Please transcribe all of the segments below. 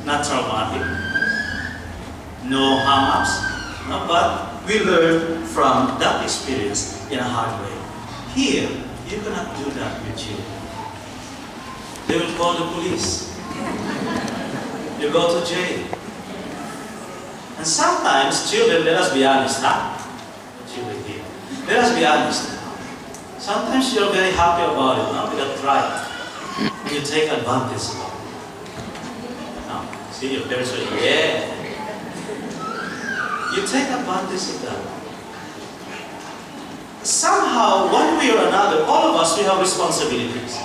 not traumatic, no hang-ups, no, but we learn from that experience in a hard way. Here, you cannot do that with children. They will call the police. You go to jail. And sometimes children, let us be honest, huh? Children here. Let us be honest. Sometimes you're very happy about it, no? Without pride. You take advantage of it. No? See, your parents say, yeah. You take advantage of that. Somehow, one way or another, all of us, we have responsibilities.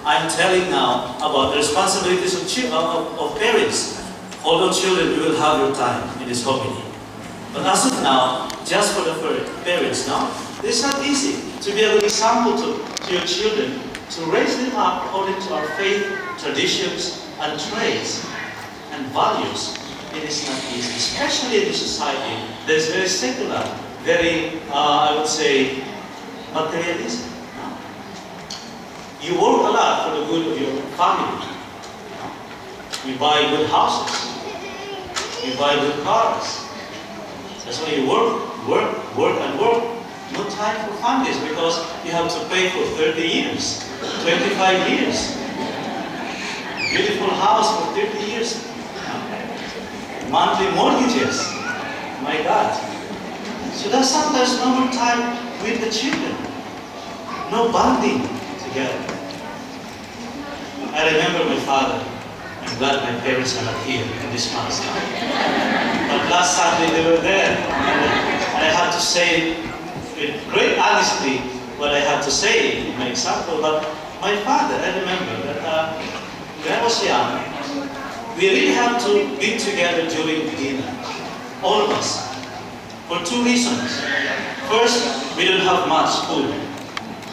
I'm telling now about the responsibilities of parents. Although children, you will have your time in this homily. But as of now, just for the parents now, it's not easy to be a good example to your children, to raise them up according to our faith, traditions, and traits, and values. It is not easy, especially in this society that is very secular, very, I would say, materialistic. You work a lot for the good of your family. You buy good houses. You buy good cars. That's why you work. No time for families because you have to pay for 30 years, 25 years. Beautiful house for 30 years. Monthly mortgages. My God. So there's sometimes no more time with the children. No bonding together. I remember my father. I'm glad my parents are not here in this mass now. But last Sunday they were there. And I had to say with great honesty what I had to say in my example. But my father, I remember that when I was young, we really had to be together during dinner. All of us. For two reasons. First, we don't have much food.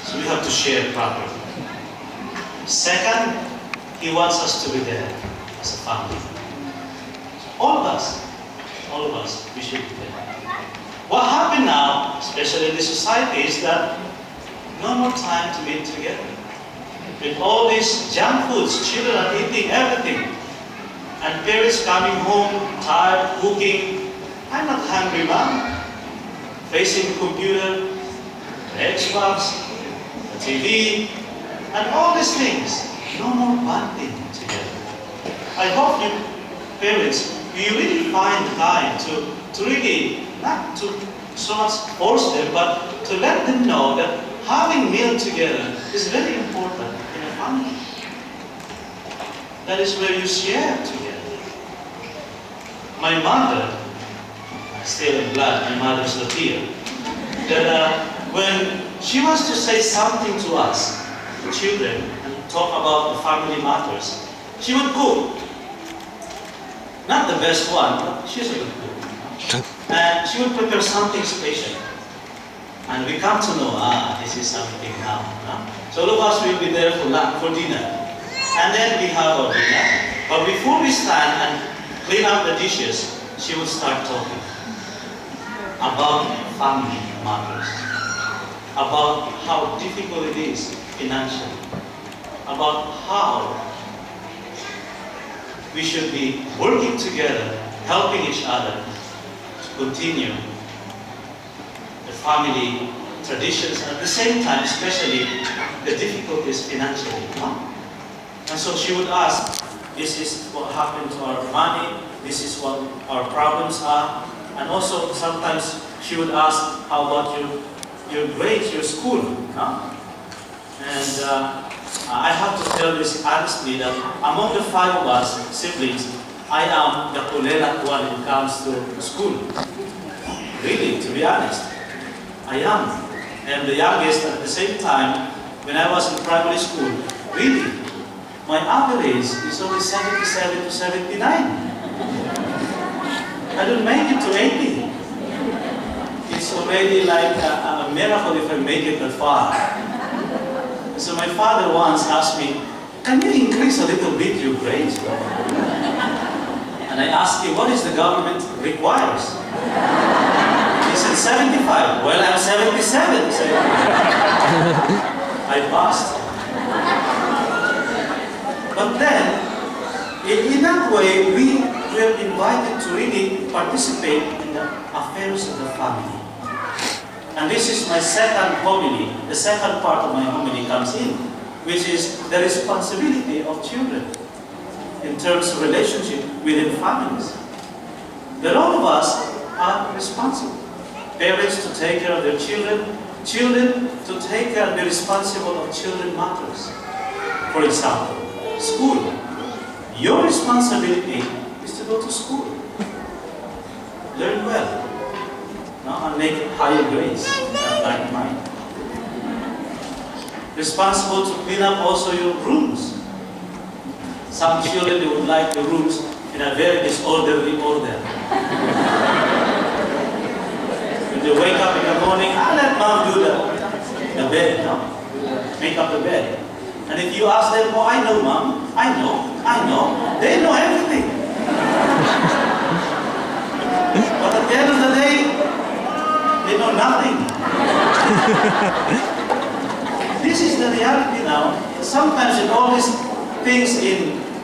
So we have to share properly. Second, he wants us to be there as a family. All of us, we should be there. What happened now, especially in this society, is that no more time to meet together. With all these junk foods, children are eating everything. And parents coming home, tired, cooking. I'm not hungry, mom. Facing the computer, the Xbox, the TV, and all these things. No more bonding together. I hope you parents, you really find time to really, not to so much force them, but to let them know that having meal together is very important in a family. That is where you share together. My mother, still in blood, my mother's not here, that when she wants to say something to us, the children, and talk about the family matters, she would cook. Not the best one, but she's a good cook. And she would prepare something special. And we come to know, this is something now. No? So all of us will be there for dinner. And then we have our dinner. But before we stand and clean up the dishes, she would start talking about family matters, about how difficult it is financially, about how we should be working together, helping each other to continue the family traditions, and at the same time, especially the difficulties financially. No? And so she would ask, this is what happened to our money, this is what our problems are, and also sometimes she would ask, how about your grades, your school? No? And I have to tell this honestly that among the 5 of us siblings, I am the choleric one when it comes to school. Really, to be honest, I am. And the youngest at the same time, when I was in primary school, really, my average is only 77 to 79. I don't make it to 80. It's already like a miracle if I make it that far. So my father once asked me, can you increase a little bit your grades? And I asked him, what is the government requires? He said, 75. Well, I'm 77. So I passed. But then, In that way, we were invited to really participate in the affairs of the family. And this is my second homily. The second part of my homily comes in, which is the responsibility of children in terms of relationship within families. That all of us are responsible. Parents to take care of their children, children to take care and be responsible of children matters. For example, school. Your responsibility is to go to school. Learn well. And make higher grades, like mine. Responsible to clean up also your rooms. Some children, they would like the rooms in a very disorderly order. When they wake up in the morning, let mom do the bed, no? Make up the bed. And if you ask them, oh, I know, mom, I know, they know everything. But at the end of the day, they know nothing. This is the reality now. Sometimes in all these things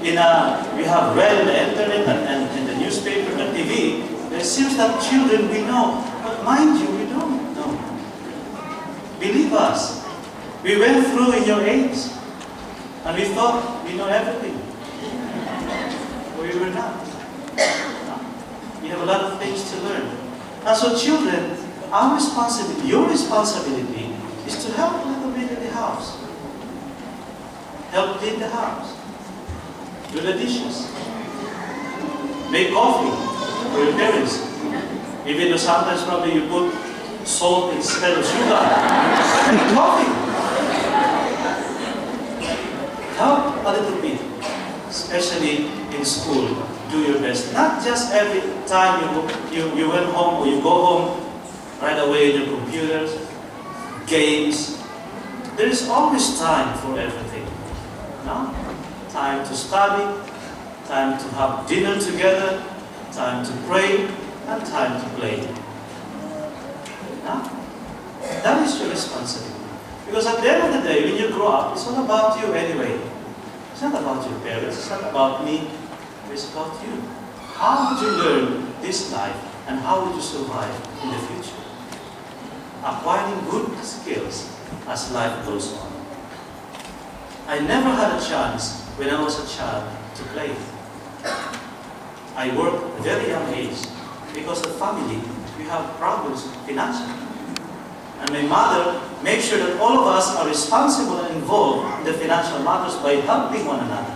we have read in the internet and in the newspaper and TV, it seems that children we know. But mind you, we don't know. Believe us. We went through in your age and we thought we know everything. But we were not. We have a lot of things to learn. And so children, our responsibility, your responsibility, is to help a little bit in the house. Help clean the house. Do the dishes. Make coffee for your parents. Even though sometimes probably you put salt instead of sugar. Make coffee. Help a little bit, especially in school. Do your best. Not just every time you went home or you go home, right away in your computers, games. There is always time for everything. No? Time to study, time to have dinner together, time to pray, and time to play. No? That is your responsibility. Because at the end of the day, when you grow up, it's all about you anyway. It's not about your parents, it's not about me, it's about you. How would you learn this life and how would you survive in the future? Acquiring good skills as life goes on. I never had a chance when I was a child to play. I worked at a very young age because the family, we have problems financially. And my mother made sure that all of us are responsible and involved in the financial matters by helping one another.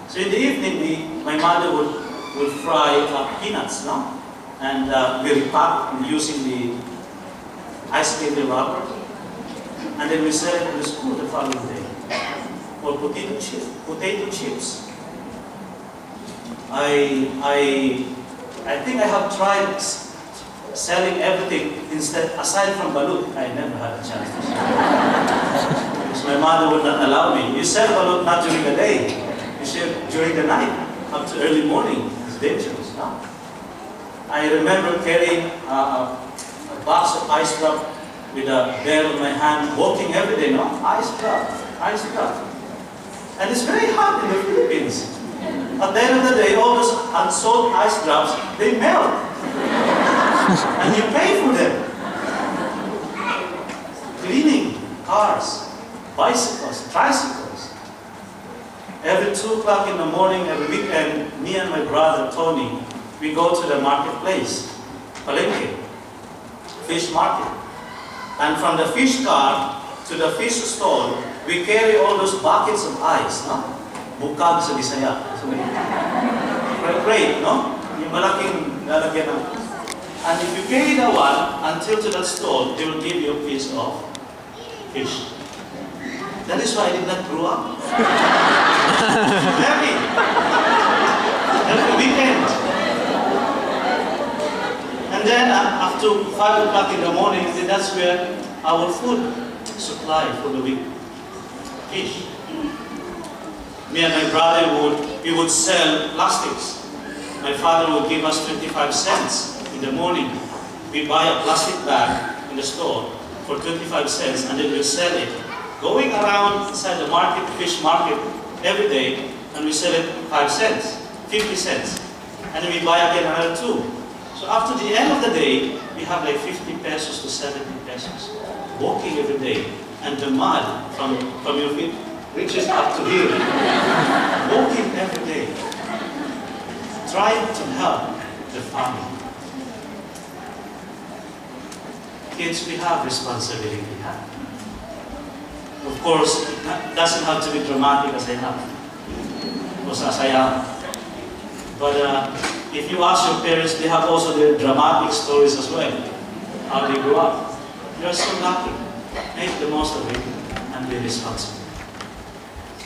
So in the evening, my mother would fry peanuts, no? And we repack using the ice cream wrapper, and then we sell it in the school the following day. Or potato chips. I think I have tried selling everything aside from balut. I never had a chance to sell. Because my mother would not allow me. You sell balut not during the day. You sell during the night, up to early morning. It's dangerous, no? I remember carrying a box of ice drop with a bear in my hand, walking every day, no? Ice drop. And it's very hot in the Philippines. At the end of the day, all those unsold ice drops, they melt. And you pay for them. Cleaning cars, bicycles, tricycles. Every 2 o'clock in the morning, every weekend, me and my brother, Tony, we go to the marketplace, Palengke, fish market. And from the fish car to the fish stall, we carry all those buckets of ice, no? Bukag sa Bisaya. So, crate, no? Yung malaking lalagyan ng. And if you carry that one until to that stall, they will give you a piece of fish. That is why I did not grow up. Every weekend. And then after 5 o'clock in the morning, that's where our food supply for the week. Fish. Me and my brother would sell plastics. My father would give us 25 cents in the morning. We buy a plastic bag in the store for 25 cents and then we'll sell it. Going around inside the market, fish market, every day, and and we sell it 5 cents, 50 cents. And then we buy again another 2. So after the end of the day, we have like 50 pesos to 70 pesos. Walking every day. And the mud from your feet reaches up to here. Walking every day. Trying to help the family. Kids, we have responsibility. Of course, it doesn't have to be dramatic as I have. Because as I am. But if you ask your parents, they have also their dramatic stories as well. How they grew up. You're so lucky. Make the most of it and be responsible.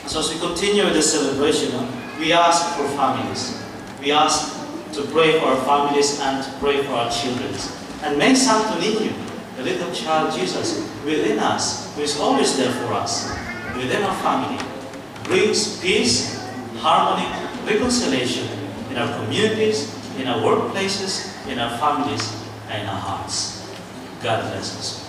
So as we continue with the celebration, we ask for families. We ask to pray for our families and to pray for our children. And may Sto Niño, the little child Jesus, within us, who is always there for us, within our family, brings peace, harmony, reconciliation in our communities, in our workplaces, in our families, and in our hearts. God bless us.